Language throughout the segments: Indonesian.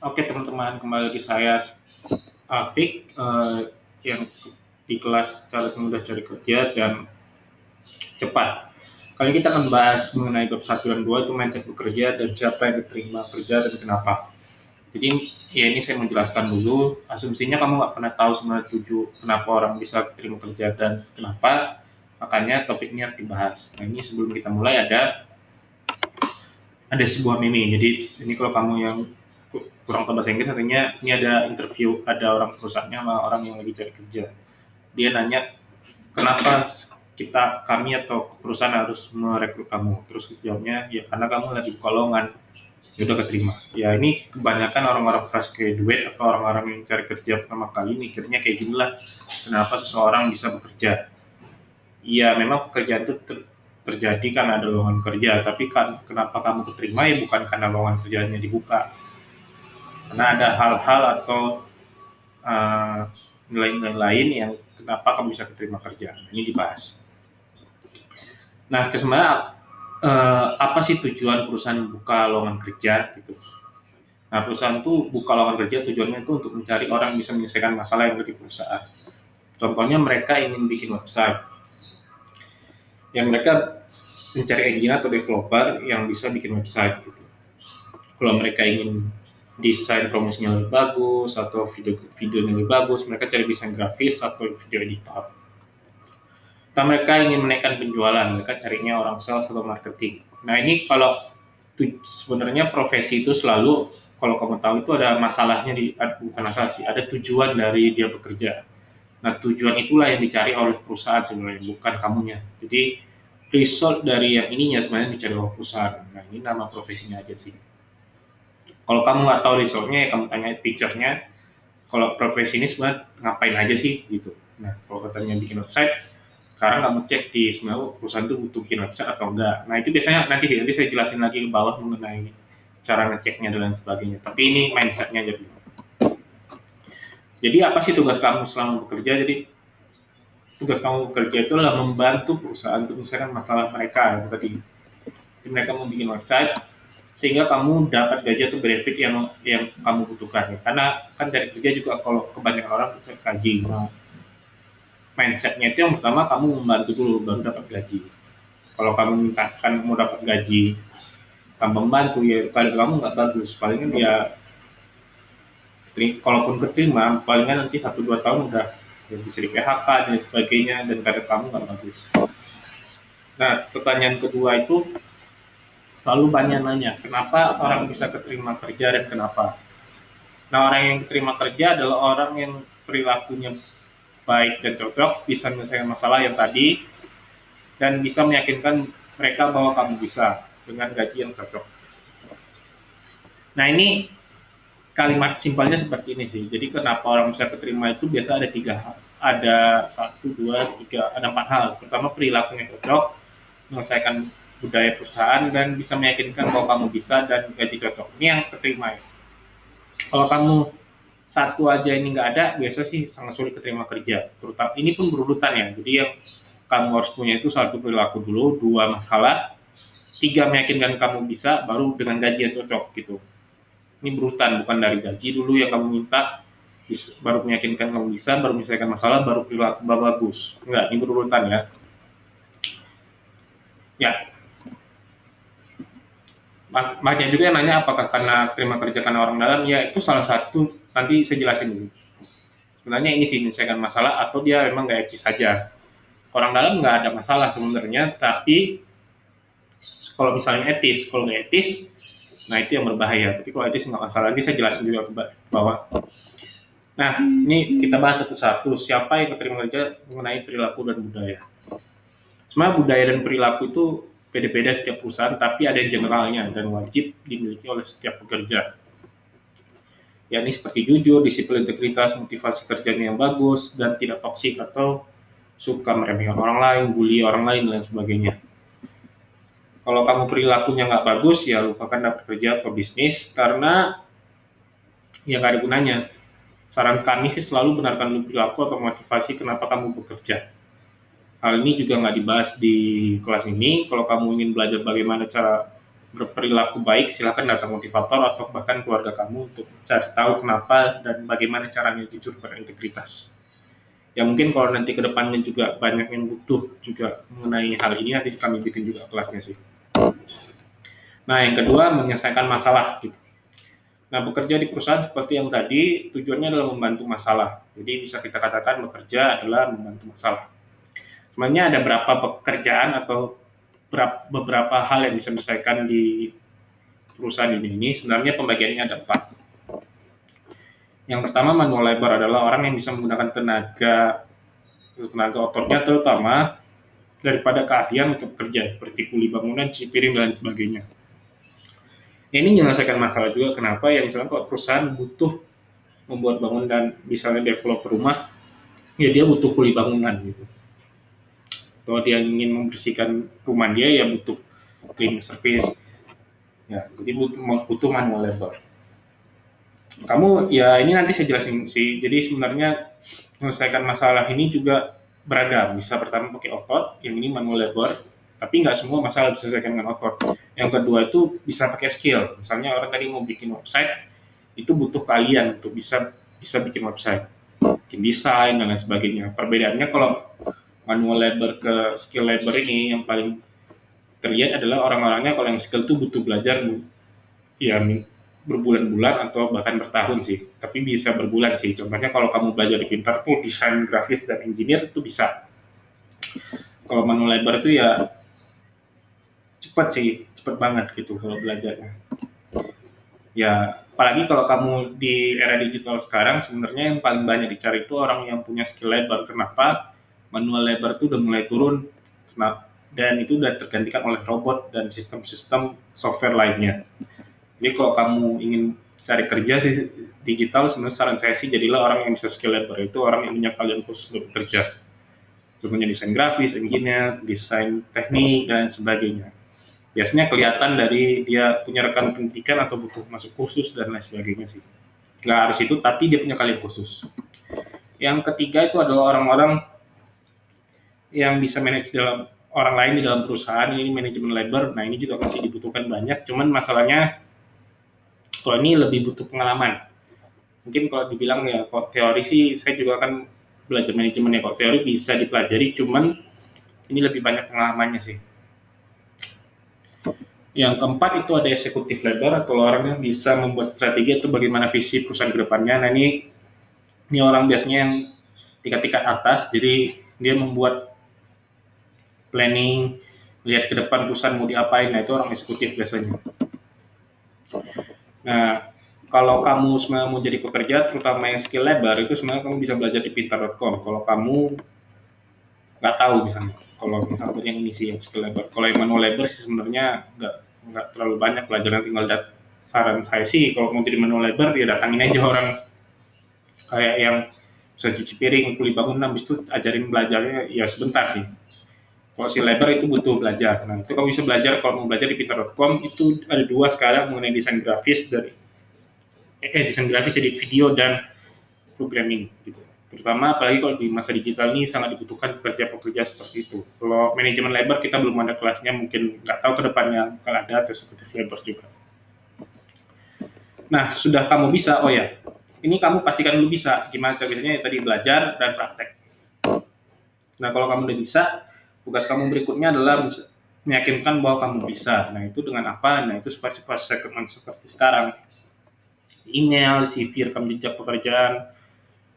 Oke teman-teman, kembali lagi saya Afik yang di kelas cara mudah cari kerja dan cepat. Kali ini kita akan bahas mengenai bab 1 dan 2 itu mindset bekerja dan siapa yang diterima kerja dan kenapa. Jadi ya ini saya menjelaskan dulu, asumsinya kamu nggak pernah tahu sebenarnya kenapa orang bisa diterima kerja dan kenapa, makanya topik ini harus dibahas. Nah ini sebelum kita mulai ada sebuah meme. Jadi ini kalau kamu yang kurang tahu bahasa Inggris, artinya ini ada interview, ada orang perusahaannya sama orang yang lagi cari kerja. Dia nanya kenapa kami atau perusahaan harus merekrut kamu. Terus jawabnya ya karena kamu lagi buka lowongan, ya udah keterima. Ya ini kebanyakan orang-orang fresh graduate atau orang-orang yang cari kerja pertama kali mikirnya kayak ginilah, kenapa seseorang bisa bekerja. Iya memang pekerjaan itu terjadi karena ada lowongan kerja, tapi kan kenapa kamu keterima ya bukan karena lowongan kerjanya dibuka, karena ada hal-hal atau nilai-nilai lain yang kenapa kamu bisa keterima kerja. Ini dibahas. Nah, sebenarnya apa sih tujuan perusahaan buka lowongan kerja gitu? Nah, perusahaan tuh buka lowongan kerja tujuannya itu untuk mencari orang yang bisa menyelesaikan masalah yang ada di perusahaan. Contohnya mereka ingin bikin website, yang mereka mencari engineer atau developer yang bisa bikin website gitu. Kalau mereka ingin desain promosinya lebih bagus atau videonya lebih bagus, mereka cari desain grafis atau video editor. Atau mereka ingin menaikkan penjualan, mereka carinya orang sales atau marketing. Nah ini kalau sebenarnya profesi itu selalu, kalau kamu tahu itu ada masalahnya, bukan masalah sih, ada tujuan dari dia bekerja. Nah tujuan itulah yang dicari oleh perusahaan sebenarnya, bukan kamunya. Jadi result dari yang ininya sebenarnya dicari oleh perusahaan. Nah ini nama profesinya aja sih. Kalau kamu nggak tahu resultnya ya kamu tanya teachernya, kalau profesi ini sebenarnya ngapain aja sih gitu. Nah kalau katanya bikin website, sekarang kamu cek di sebenarnya perusahaan itu butuh bikin website atau enggak. Nah itu biasanya nanti saya jelasin lagi ke bawah mengenai cara ngeceknya dan lain sebagainya. Tapi ini mindsetnya aja dulu. Jadi apa sih tugas kamu selama bekerja? Jadi tugas kamu bekerja itu adalah membantu perusahaan untuk menyelesaikan masalah mereka yang tadi. Jadi mereka mau bikin website sehingga kamu dapat gaji atau benefit yang kamu butuhkan. Karena kan cari kerja juga kalau kebanyakan orang butuh gaji. Nah, mindsetnya itu yang pertama kamu membantu dulu baru dapat gaji. Kalau kamu mintakan mau dapat gaji tanpa membantu ya kamu nggak bagus. Palingan ya kalaupun keterima palingan nanti 1-2 tahun udah ya bisa di PHK dan sebagainya dan karir kamu nggak bagus. Nah pertanyaan kedua itu selalu banyak nanya kenapa orang bisa keterima kerja dan kenapa. Nah orang yang keterima kerja adalah orang yang perilakunya baik dan cocok, bisa menyelesaikan masalah yang tadi, dan bisa meyakinkan mereka bahwa kamu bisa dengan gaji yang cocok. Nah ini kalimat simpelnya seperti ini sih. Jadi kenapa orang bisa keterima itu biasa ada 3 hal. Ada 1, 2, 3, ada 4 hal. Pertama perilakunya cocok, menyelesaikan budaya perusahaan, dan bisa meyakinkan bahwa kamu bisa dan gaji cocok. Ini yang keterima ya. Kalau kamu satu aja ini nggak ada, biasa sih sangat sulit keterima kerja. Terutama ini pun berurutan ya. Jadi yang kamu harus punya itu 1 perilaku dulu, 2 masalah, 3 meyakinkan kamu bisa, baru dengan gaji yang cocok gitu. Ini berurutan, bukan dari gaji dulu yang kamu minta, baru meyakinkan kamu bisa, baru menyelesaikan masalah, baru perilaku bagus. Enggak, ini berurutan ya. Ya. Banyak juga yang nanya apakah karena terima kerja karena orang dalam, ya itu salah satu, nanti saya jelasin dulu. Sebenarnya ini sih menyelesaikan masalah atau dia memang nggak etis saja. Orang dalam nggak ada masalah sebenarnya, tapi kalau misalnya etis, kalau nggak etis, nah itu yang berbahaya. Tapi kalau etis nggak masalah, nanti saya jelasin juga ke bawah. Nah, ini kita bahas satu-satu. Siapa yang keterima kerja mengenai perilaku dan budaya. Sebenarnya budaya dan perilaku itu beda-beda setiap perusahaan, tapi ada generalnya dan wajib dimiliki oleh setiap pekerja. Yakni seperti jujur, disiplin, integritas, motivasi kerjanya yang bagus, dan tidak toksik atau suka meremehkan orang lain, bully orang lain, dan sebagainya. Kalau kamu perilakunya nggak bagus, ya lupakan dapat kerja atau bisnis, karena ya nggak ada gunanya. Saran kami sih selalu benarkan dulu perilaku atau motivasi kenapa kamu bekerja. Hal ini juga nggak dibahas di kelas ini. Kalau kamu ingin belajar bagaimana cara berperilaku baik, silakan datang motivator atau bahkan keluarga kamu untuk cari tahu kenapa dan bagaimana caranya jujur berintegritas. Ya mungkin kalau nanti ke depannya juga banyak yang butuh juga mengenai hal ini, nanti kami bikin juga kelasnya sih. Nah, yang kedua, menyelesaikan masalah gitu. Nah, bekerja di perusahaan seperti yang tadi, tujuannya adalah membantu masalah. Jadi bisa kita katakan bekerja adalah membantu masalah. Sebenarnya ada berapa pekerjaan atau beberapa hal yang bisa diselesaikan di perusahaan ini. Sebenarnya pembagiannya ada 4. Yang pertama, manual labor adalah orang yang bisa menggunakan tenaga ototnya terutama daripada keahlian untuk bekerja, seperti kuli bangunan, cuci piring, dan sebagainya. Ini menyelesaikan masalah juga. Kenapa? Ya misalnya kalau perusahaan butuh membuat bangunan dan misalnya develop rumah, ya dia butuh kuli bangunan gitu. Atau dia ingin membersihkan rumah dia, ya butuh cleaning service. Ya, jadi butuh manual labor. Kamu ya ini nanti saya jelasin sih. Jadi sebenarnya menyelesaikan masalah ini juga beragam. Bisa pertama pakai otot, yang ini manual labor, tapi nggak semua masalah bisa diselesaikan dengan otot. Yang kedua itu bisa pakai skill. Misalnya orang tadi mau bikin website, itu butuh keahlian untuk bisa bikin website, bikin desain dan lain sebagainya. Perbedaannya kalau manual labor ke skill labor ini yang paling terlihat adalah orang-orangnya kalau yang skill itu butuh belajar ya berbulan-bulan atau bahkan bertahun sih, tapi bisa berbulan sih. Contohnya kalau kamu belajar di Pinterpool, desain grafis dan engineer itu bisa. Kalau manual labor itu ya cepet banget gitu kalau belajarnya. Ya, apalagi kalau kamu di era digital sekarang, sebenarnya yang paling banyak dicari itu orang yang punya skill labor. Kenapa? Manual labor itu udah mulai turun, dan itu udah tergantikan oleh robot dan sistem-sistem software lainnya. Jadi kalau kamu ingin cari kerja sih digital, sebenarnya saran saya sih jadilah orang yang bisa skill labor, itu orang yang punya keahlian khusus untuk bekerja. Contohnya desain grafis, engineer, desain teknik, dan sebagainya. Biasanya kelihatan dari dia punya rekan pendidikan atau butuh masuk kursus dan lain sebagainya sih. Nggak harus itu, tapi dia punya keahlian khusus. Yang ketiga itu adalah orang-orang yang bisa manage dalam orang lain di dalam perusahaan, ini manajemen labor. Nah ini juga masih dibutuhkan banyak, cuman masalahnya kalau ini lebih butuh pengalaman. Mungkin kalau dibilang ya kalau teori sih saya juga akan belajar manajemen ya, kalau teori bisa dipelajari, cuman ini lebih banyak pengalamannya sih. Yang keempat itu ada eksekutif labor atau orang yang bisa membuat strategi atau bagaimana visi perusahaan ke depannya. Nah ini orang biasanya yang tingkat atas, jadi dia membuat planning, lihat ke depan perusahaan mau diapain. Nah itu orang eksekutif biasanya. Nah kalau kamu sebenarnya mau jadi pekerja, terutama yang skill labor, itu sebenarnya kamu bisa belajar di pintar.com. Kalau kamu nggak tahu misalnya, kalau misalnya yang ini sih yang skill labor. Kalau yang manual labor sih sebenarnya nggak terlalu banyak pelajaran, tinggal saran saya sih kalau mau jadi manual labor ya datangin aja orang kayak yang bisa cuci piring, kuli bangunan, habis itu ajarin belajarnya ya sebentar sih. Kalau si labor itu butuh belajar. Nah itu kamu bisa belajar, kalau mau belajar di pintar.com itu ada 2 sekarang mengenai desain grafis desain grafis jadi video dan programming gitu. Terutama apalagi kalau di masa digital ini sangat dibutuhkan pekerja-pekerja seperti itu. Kalau manajemen labor kita belum ada kelasnya, mungkin nggak tahu ke depannya kalau ada atau eksekutif labor juga. Nah, sudah kamu bisa, oh ya, ini kamu pastikan dulu bisa. Gimana caranya? Tadi belajar dan praktek. Nah, kalau kamu udah bisa, tugas kamu berikutnya adalah meyakinkan bahwa kamu bisa. Nah, itu dengan apa? Nah, itu seperti sekarang. Email, CV, rekam jejak pekerjaan,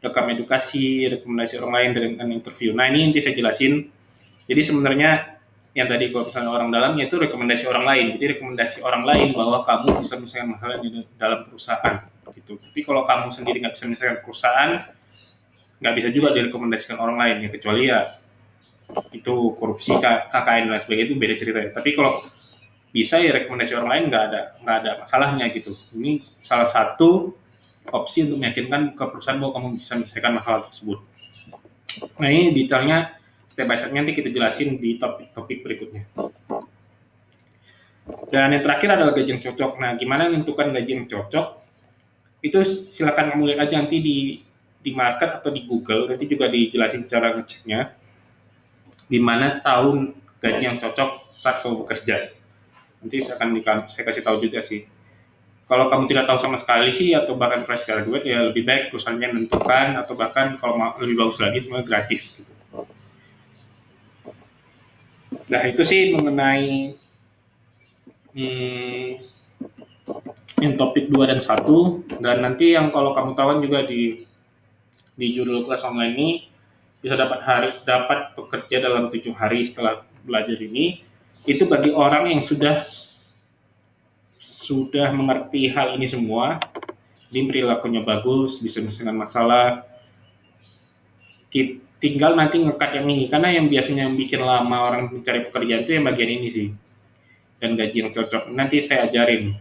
rekam edukasi, rekomendasi orang lain dengan interview. Nah, ini nanti saya jelasin. Jadi sebenarnya yang tadi kalau misalnya orang dalamnya itu rekomendasi orang lain. Jadi rekomendasi orang lain bahwa kamu bisa menyelesaikan masalah di dalam perusahaan gitu. Tapi kalau kamu sendiri nggak bisa menyelesaikan perusahaan, nggak bisa juga direkomendasikan orang lain ya, kecuali ya itu korupsi, KKN dan sebagainya, itu beda ceritanya. Tapi kalau bisa ya rekomendasi orang lain nggak ada masalahnya gitu. Ini salah satu opsi untuk meyakinkan ke perusahaan bahwa kamu bisa menyelesaikan masalah tersebut. Nah ini detailnya step by step nanti kita jelasin di topik berikutnya. Dan yang terakhir adalah gaji yang cocok. Nah gimana menentukan gaji yang cocok? Itu silakan kamu lihat aja nanti di market atau di Google, nanti juga dijelasin cara ngeceknya gimana tahun gaji yang cocok saat kamu bekerja. Nanti saya kasih tahu juga sih. Kalau kamu tidak tahu sama sekali sih atau bahkan fresh graduate, ya lebih baik perusahaannya menentukan, atau bahkan kalau lebih bagus lagi semua gratis gitu. Nah itu sih mengenai yang topik 2 dan 1. Dan nanti yang kalau kamu tahu juga di judul kelas online ini bisa dapat bekerja dalam 7 hari setelah belajar ini. Itu bagi orang yang sudah mengerti hal ini semua, ini perilakunya bagus, bisa menyelesaikan masalah, tinggal nanti ngekat yang ini, karena yang biasanya yang bikin lama orang mencari pekerjaan itu yang bagian ini sih, dan gaji yang cocok. Nanti saya ajarin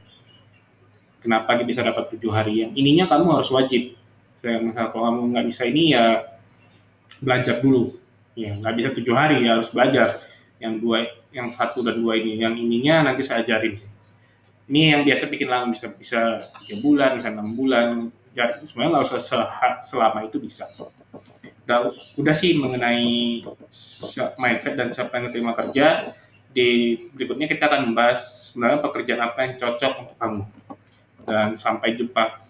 kenapa bisa dapat 7 hari. Yang ininya kamu harus wajib. Misal kalau kamu nggak bisa ini, ya belajar dulu. Ya nggak bisa 7 hari, ya harus belajar. Yang 1 dan 2 ini. Yang ininya nanti saya ajarin sih. Ini yang biasa bikin lama, bisa 3 bulan, bisa 6 bulan. Ya, sebenarnya nggak usah selama itu bisa. Udah sih mengenai mindset dan siapa yang terima kerja. Di berikutnya kita akan membahas sebenarnya pekerjaan apa yang cocok untuk kamu. Dan sampai jumpa.